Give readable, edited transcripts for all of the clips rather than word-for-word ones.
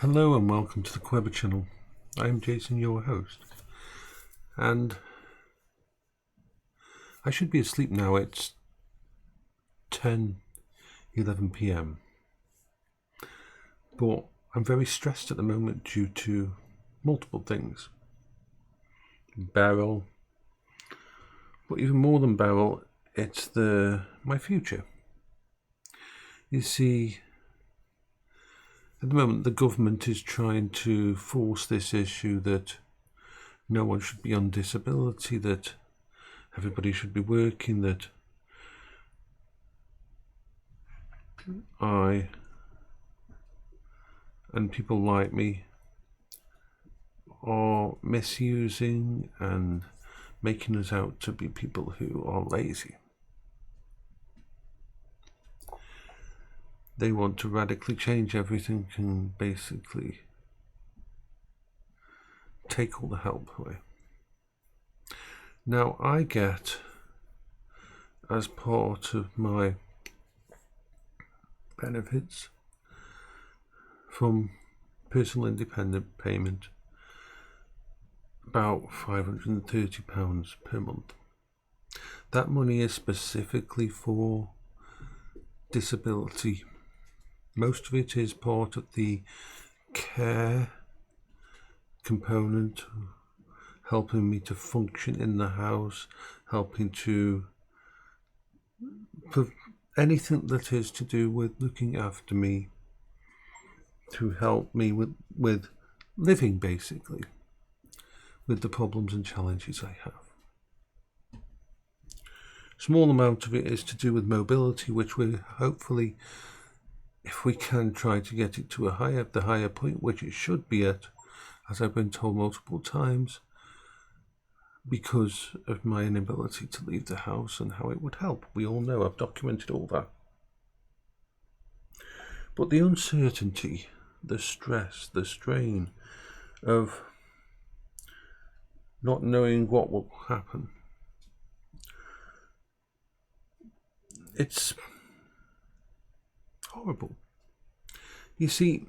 Hello and welcome to the Queber channel. I'm Jason, your host, and I should be asleep now. It's 10:11 p.m. but I'm very stressed at the moment due to multiple things. Beryl, but even more than Beryl, it's my future. You see, at the moment, the government is trying to force this issue that no one should be on disability, that everybody should be working, that I and people like me are misusing and making us out to be people who are lazy. They want to radically change everything and basically take all the help away. Now, I get, as part of my benefits from personal independent payment, about £530 per month. That money is specifically for disability. Most of it is part of the care component, helping me to function in the house, helping to anything that is to do with looking after me, to help me with living, basically, with the problems and challenges I have. Small amount of it is to do with mobility, which we hopefully, if we can, try to get it to the higher point, which it should be at, as I've been told multiple times, because of my inability to leave the house and how it would help. We all know, I've documented all that. But the uncertainty, the stress, the strain of not knowing what will happen, it's horrible. You see,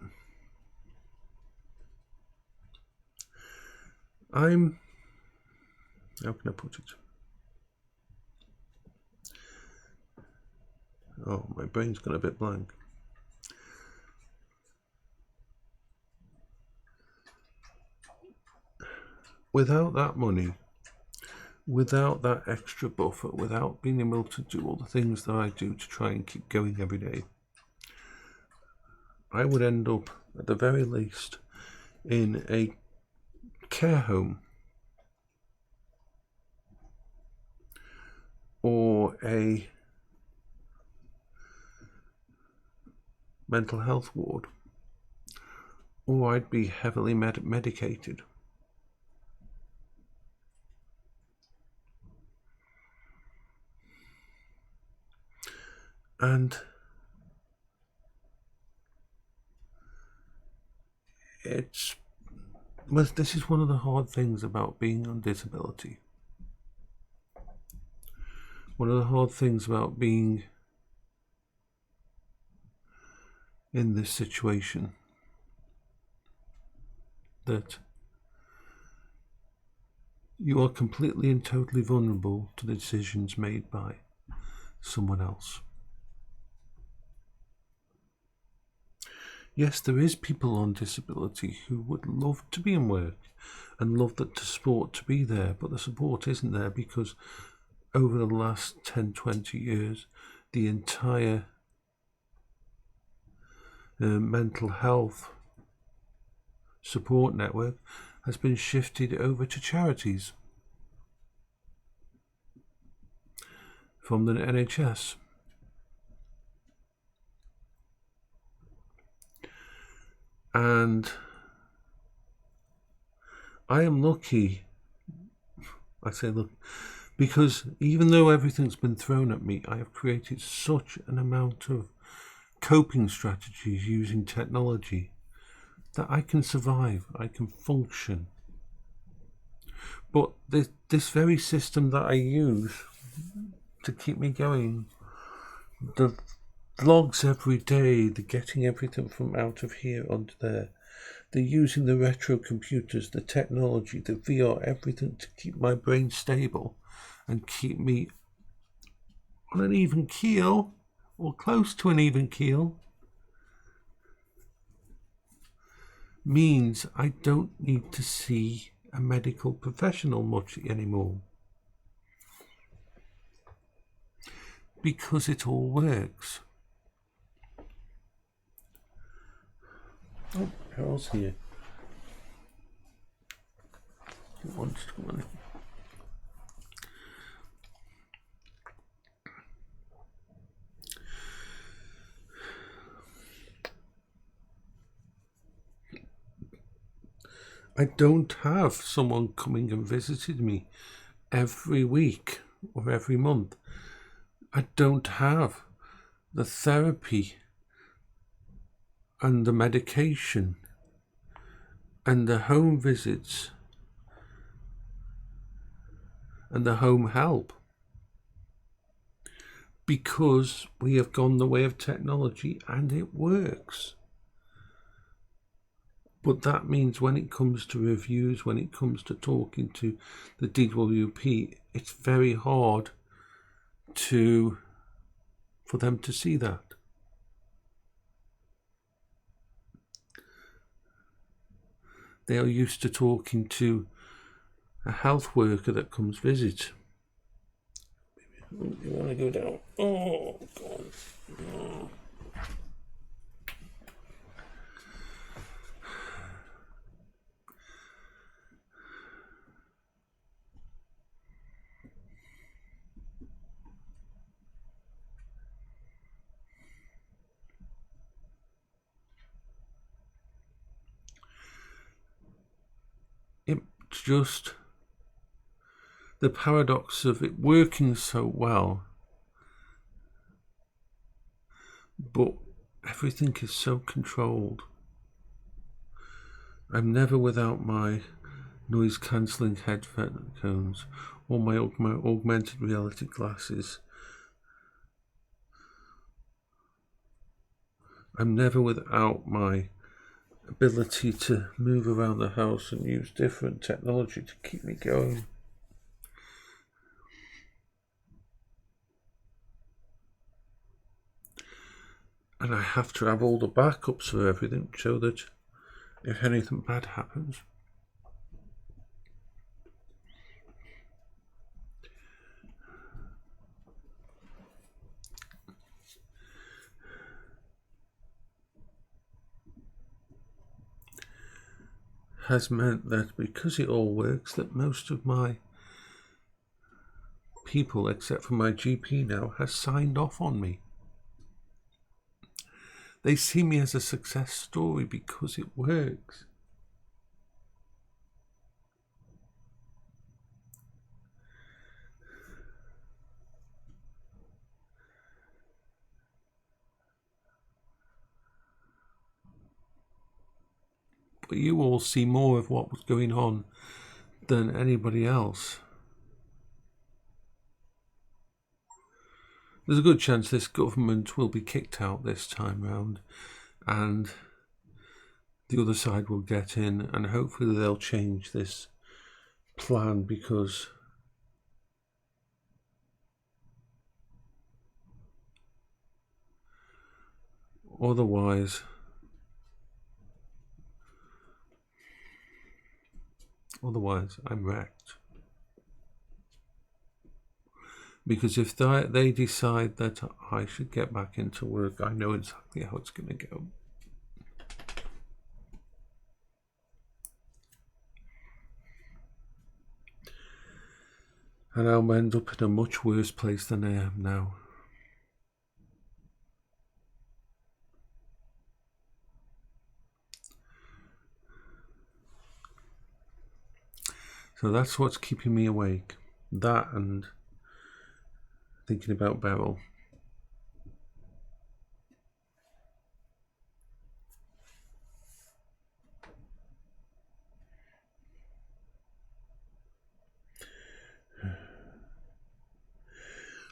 how can I put it? Oh, my brain's gone a bit blank. Without that money, without that extra buffer, without being able to do all the things that I do to try and keep going every day, I would end up, at the very least, in a care home or a mental health ward, or I'd be heavily medicated. And this is one of the hard things about being on disability. One of the hard things about being in this situation, that you are completely and totally vulnerable to the decisions made by someone else. Yes, there is people on disability who would love to be in work and love the support to be there, but the support isn't there because over the last 10-20 years, the entire mental health support network has been shifted over to charities from the NHS. And I am lucky, I say look, because even though everything's been thrown at me, I have created such an amount of coping strategies using technology that I can survive, I can function. But this very system that I use to keep me going, the logs every day. They're getting everything from out of here onto there. They're using the retro computers, the technology, the VR, everything to keep my brain stable and keep me on an even keel, or close to an even keel. Means I don't need to see a medical professional much anymore. Because it all works. Oh, Carol's here. He wants to come on. I don't have someone coming and visiting me every week or every month. I don't have the therapy and the medication and the home visits and the home help, because we have gone the way of technology and it works. But that means when it comes to reviews, when it comes to talking to the DWP, it's very hard for them to see that. They are used to talking to a health worker that comes visit. You want to go down? Oh, God. Oh. It's just the paradox of it working so well, but everything is so controlled. I'm never without my noise cancelling headphones or my augmented reality glasses. I'm never without my ability to move around the house and use different technology to keep me going. And I have to have all the backups for everything so that if anything bad happens, has meant that because it all works, that most of my people, except for my GP now, has signed off on me. They see me as a success story because it works. But you all see more of what was going on than anybody else. There's a good chance this government will be kicked out this time round, and the other side will get in, and hopefully they'll change this plan, because otherwise I'm wrecked. Because if they decide that I should get back into work, I know exactly how it's going to go. And I'll end up in a much worse place than I am now. So that's what's keeping me awake. That and thinking about Beryl.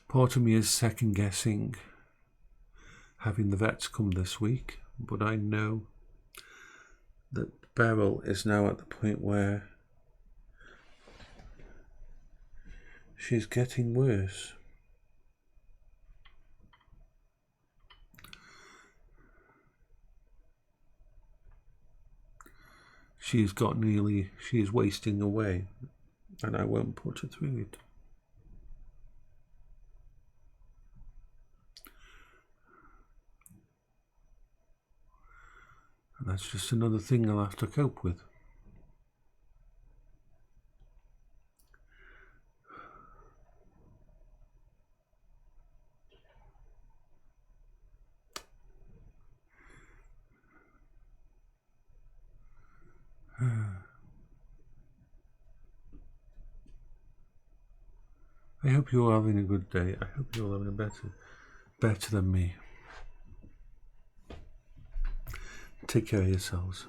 Part of me is second guessing having the vets come this week, but I know that Beryl is now at the point where she's getting worse. She is wasting away, and I won't put her through it. And that's just another thing I'll have to cope with. I hope you're having a good day. I hope you're having a better than me. Take care of yourselves.